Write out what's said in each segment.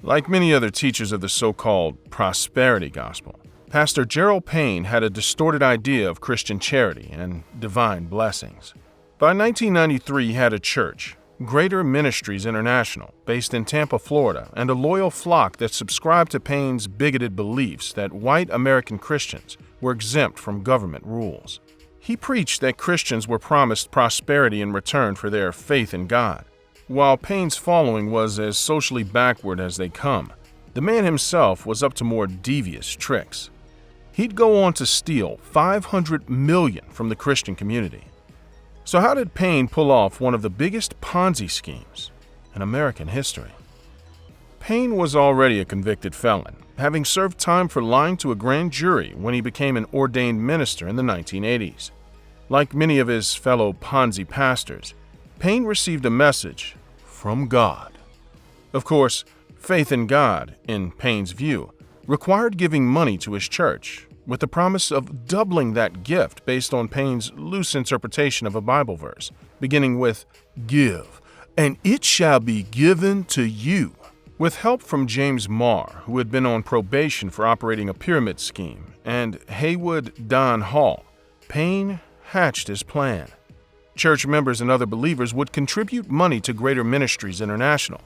Like many other teachers of the so-called prosperity gospel, Pastor Gerald Payne had a distorted idea of Christian charity and divine blessings. By 1993, he had a church, Greater Ministries International, based in Tampa, Florida, and a loyal flock that subscribed to Payne's bigoted beliefs that white American Christians were exempt from government rules. He preached that Christians were promised prosperity in return for their faith in God. While Payne's following was as socially backward as they come, the man himself was up to more devious tricks. He'd go on to steal $500 million from the Christian community. So how did Payne pull off one of the biggest Ponzi schemes in American history? Payne was already a convicted felon, having served time for lying to a grand jury when he became an ordained minister in the 1980s. Like many of his fellow Ponzi pastors, Payne received a message from God. Of course, faith in God, in Payne's view, required giving money to his church, with the promise of doubling that gift based on Payne's loose interpretation of a Bible verse, beginning with, "Give, and it shall be given to you." With help from James Marr, who had been on probation for operating a pyramid scheme, and Haywood Don Hall, Payne hatched his plan. Church members and other believers would contribute money to Greater Ministries International.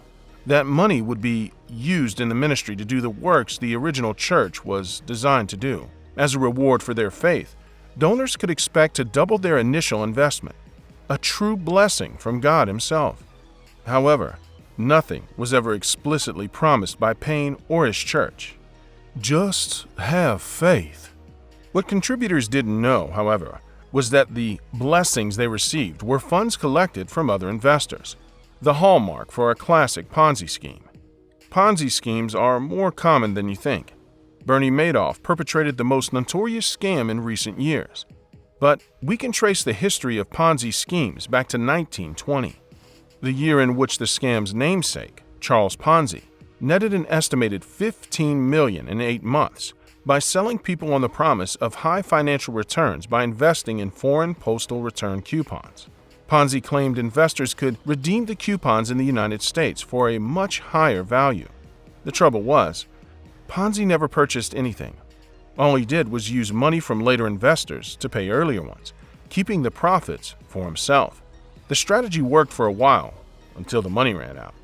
That money would be used in the ministry to do the works the original church was designed to do. As a reward for their faith, donors could expect to double their initial investment, a true blessing from God Himself. However, nothing was ever explicitly promised by Payne or his church. Just have faith. What contributors didn't know, however, was that the blessings they received were funds collected from other investors, the hallmark for a classic Ponzi scheme. Ponzi schemes are more common than you think. Bernie Madoff perpetrated the most notorious scam in recent years. But we can trace the history of Ponzi schemes back to 1920, the year in which the scam's namesake, Charles Ponzi, netted an estimated $15 million in 8 months by selling people on the promise of high financial returns by investing in foreign postal return coupons. Ponzi claimed investors could redeem the coupons in the United States for a much higher value. The trouble was, Ponzi never purchased anything. All he did was use money from later investors to pay earlier ones, keeping the profits for himself. The strategy worked for a while, until the money ran out.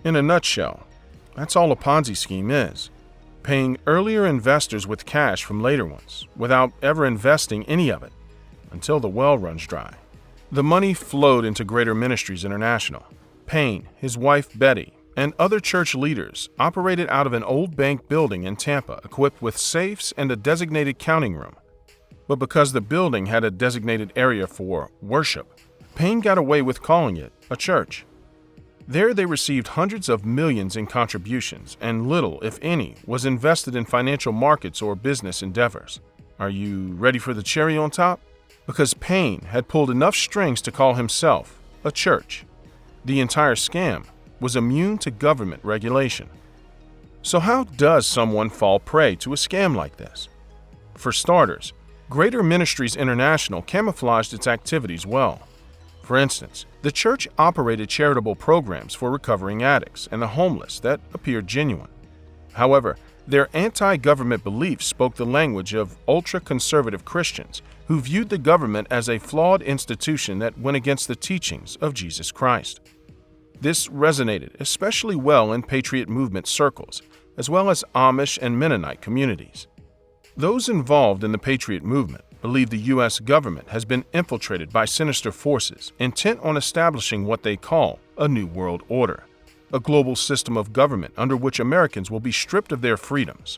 In a nutshell, that's all a Ponzi scheme is: paying earlier investors with cash from later ones, without ever investing any of it, until the well runs dry. The money flowed into Greater Ministries International. Payne, his wife Betty, and other church leaders operated out of an old bank building in Tampa equipped with safes and a designated counting room. But because the building had a designated area for worship, Payne got away with calling it a church. There they received hundreds of millions in contributions, and little, if any, was invested in financial markets or business endeavors. Are you ready for the cherry on top? Because Payne had pulled enough strings to call himself a church. The entire scam was immune to government regulation. So how does someone fall prey to a scam like this? For starters, Greater Ministries International camouflaged its activities well. For instance, the church operated charitable programs for recovering addicts and the homeless that appeared genuine. However, their anti-government beliefs spoke the language of ultra-conservative Christians who viewed the government as a flawed institution that went against the teachings of Jesus Christ. This resonated especially well in Patriot movement circles, as well as Amish and Mennonite communities. Those involved in the Patriot movement believe the U.S. government has been infiltrated by sinister forces intent on establishing what they call a New World Order, a global system of government under which Americans will be stripped of their freedoms.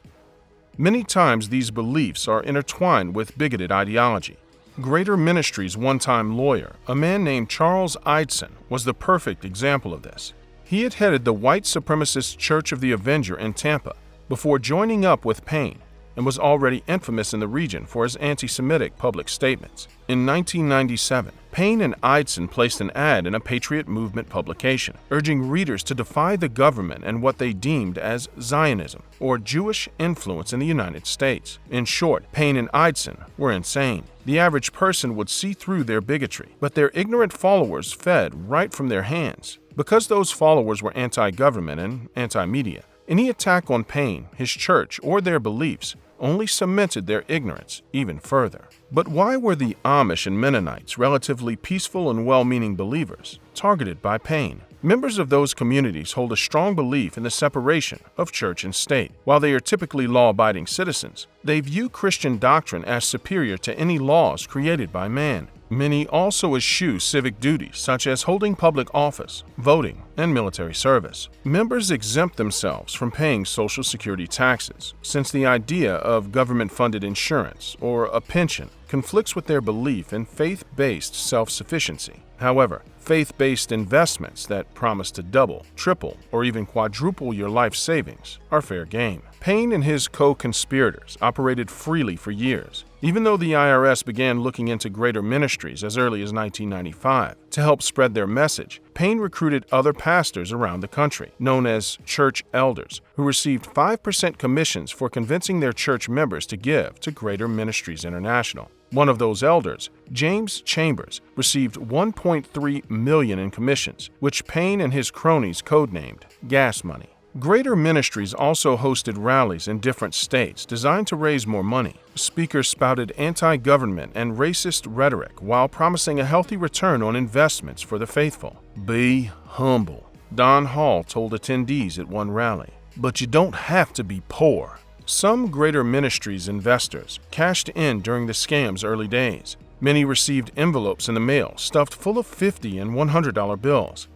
Many times these beliefs are intertwined with bigoted ideology. Greater Ministries' one-time lawyer, a man named Charles Eidson, was the perfect example of this. He had headed the white supremacist Church of the Avenger in Tampa before joining up with Payne, and was already infamous in the region for his anti-Semitic public statements. In 1997, Payne and Eidson placed an ad in a Patriot movement publication, urging readers to defy the government and what they deemed as Zionism, or Jewish influence in the United States. In short, Payne and Eidson were insane. The average person would see through their bigotry, but their ignorant followers fed right from their hands. Because those followers were anti-government and anti-media, Any attack on Payne, his church, or their beliefs only cemented their ignorance even further. But why were the Amish and Mennonites, relatively peaceful and well-meaning believers, targeted by Payne? Members of those communities hold a strong belief in the separation of church and state. While they are typically law-abiding citizens, they view Christian doctrine as superior to any laws created by man. Many also eschew civic duties such as holding public office, voting, and military service. Members exempt themselves from paying Social Security taxes, since the idea of government-funded insurance or a pension conflicts with their belief in faith-based self-sufficiency. However, faith-based investments that promise to double, triple, or even quadruple your life savings are fair game. Payne and his co-conspirators operated freely for years, even though the IRS began looking into Greater Ministries as early as 1995. To help spread their message, Payne recruited other pastors around the country, known as church elders, who received 5% commissions for convincing their church members to give to Greater Ministries International. One of those elders, James Chambers, received $1.3 million in commissions, which Payne and his cronies codenamed gas money. Greater Ministries also hosted rallies in different states designed to raise more money. Speakers spouted anti-government and racist rhetoric while promising a healthy return on investments for the faithful. Be humble, Don Hall told attendees at one rally. But you don't have to be poor. Some Greater Ministries investors cashed in during the scam's early days. Many received envelopes in the mail stuffed full of $50 and $100 bills.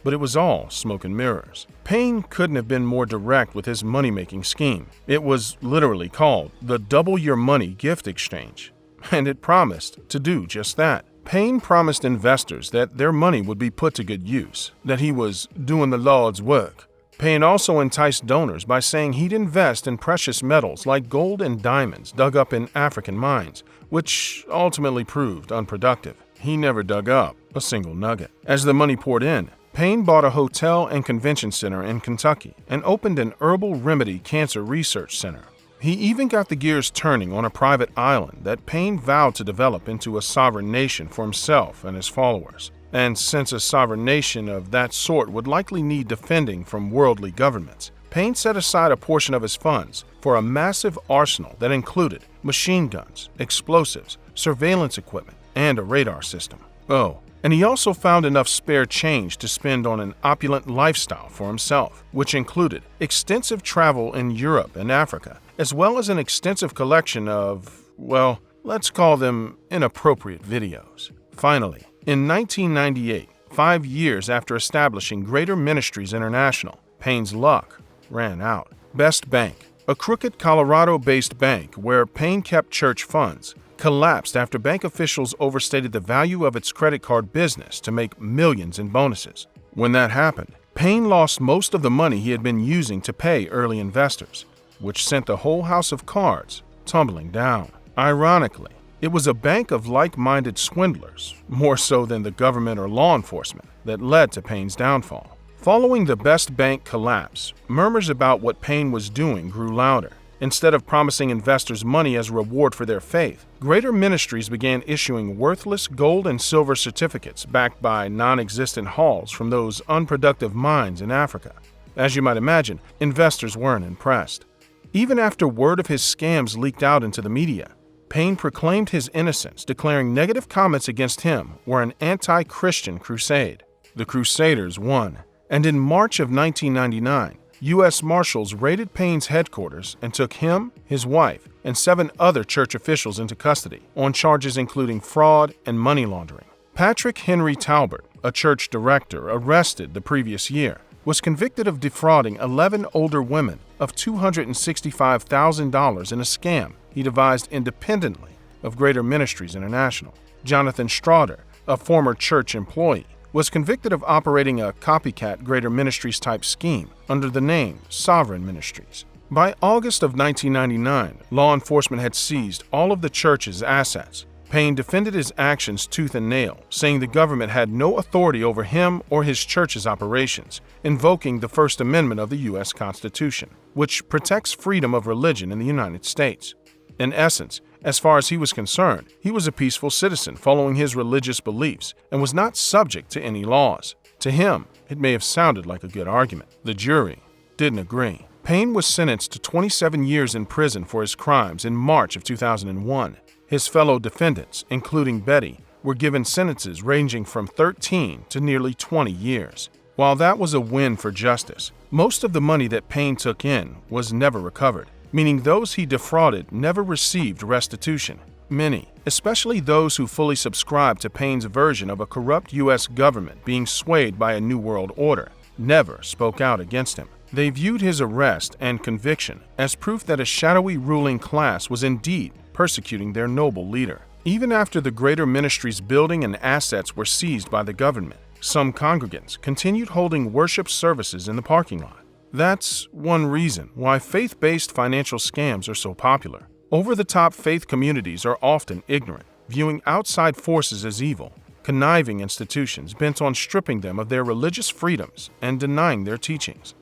But it was all smoke and mirrors. Payne couldn't have been more direct with his money-making scheme. It was literally called the Double Your Money Gift Exchange, and it promised to do just that. Payne promised investors that their money would be put to good use, that he was doing the Lord's work. Payne also enticed donors by saying he'd invest in precious metals like gold and diamonds dug up in African mines, which ultimately proved unproductive. He never dug up a single nugget. As the money poured in, Payne bought a hotel and convention center in Kentucky and opened an herbal remedy cancer research center. He even got the gears turning on a private island that Payne vowed to develop into a sovereign nation for himself and his followers. And since a sovereign nation of that sort would likely need defending from worldly governments, Payne set aside a portion of his funds for a massive arsenal that included machine guns, explosives, surveillance equipment, and a radar system. Oh, and he also found enough spare change to spend on an opulent lifestyle for himself, which included extensive travel in Europe and Africa, as well as an extensive collection of, well, let's call them inappropriate videos. Finally, in 1998, 5 years after establishing Greater Ministries International, Payne's luck ran out. Best Bank, a crooked Colorado-based bank where Payne kept church funds, collapsed after bank officials overstated the value of its credit card business to make millions in bonuses. When that happened, Payne lost most of the money he had been using to pay early investors, which sent the whole house of cards tumbling down. Ironically, it was a bank of like-minded swindlers, more so than the government or law enforcement, that led to Payne's downfall. Following the Best Bank collapse, murmurs about what Payne was doing grew louder. Instead of promising investors money as a reward for their faith, Greater Ministries began issuing worthless gold and silver certificates backed by non-existent hauls from those unproductive mines in Africa. As you might imagine, investors weren't impressed. Even after word of his scams leaked out into the media, Payne proclaimed his innocence, declaring negative comments against him were an anti-Christian crusade. The Crusaders won, and in March of 1999, U.S. Marshals raided Payne's headquarters and took him, his wife, and 7 other church officials into custody on charges including fraud and money laundering. Patrick Henry Talbert, a church director arrested the previous year, was convicted of defrauding 11 older women of $265,000 in a scam he devised independently of Greater Ministries International. Jonathan Strauder, a former church employee, was convicted of operating a copycat Greater Ministries type scheme under the name Sovereign Ministries. By August of 1999, law enforcement had seized all of the church's assets. Payne defended his actions tooth and nail, saying the government had no authority over him or his church's operations, invoking the First Amendment of the U.S. Constitution, which protects freedom of religion in the United States. In essence, as far as he was concerned, he was a peaceful citizen following his religious beliefs and was not subject to any laws. To him, it may have sounded like a good argument. The jury didn't agree. Payne was sentenced to 27 years in prison for his crimes in March of 2001. His fellow defendants, including Betty, were given sentences ranging from 13 to nearly 20 years. While that was a win for justice, most of the money that Payne took in was never recovered, meaning those he defrauded never received restitution. Many, especially those who fully subscribed to Payne's version of a corrupt U.S. government being swayed by a New World Order, never spoke out against him. They viewed his arrest and conviction as proof that a shadowy ruling class was indeed persecuting their noble leader. Even after the Greater Ministry's building and assets were seized by the government, some congregants continued holding worship services in the parking lot. That's one reason why faith-based financial scams are so popular. Over-the-top faith communities are often ignorant, viewing outside forces as evil, conniving institutions bent on stripping them of their religious freedoms and denying their teachings.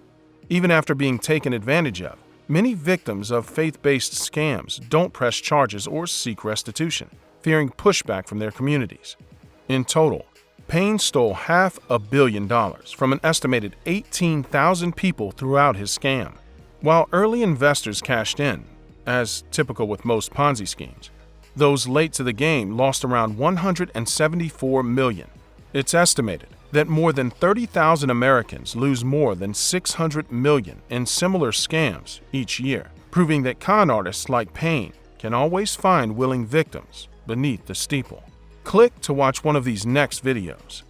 Even after being taken advantage of, many victims of faith-based scams don't press charges or seek restitution, fearing pushback from their communities. In total, Payne stole $500 million from an estimated 18,000 people throughout his scam. While early investors cashed in, as typical with most Ponzi schemes, those late to the game lost around $174 million. It's estimated that more than 30,000 Americans lose more than $600 million in similar scams each year, proving that con artists like Payne can always find willing victims beneath the steeple. Click to watch one of these next videos.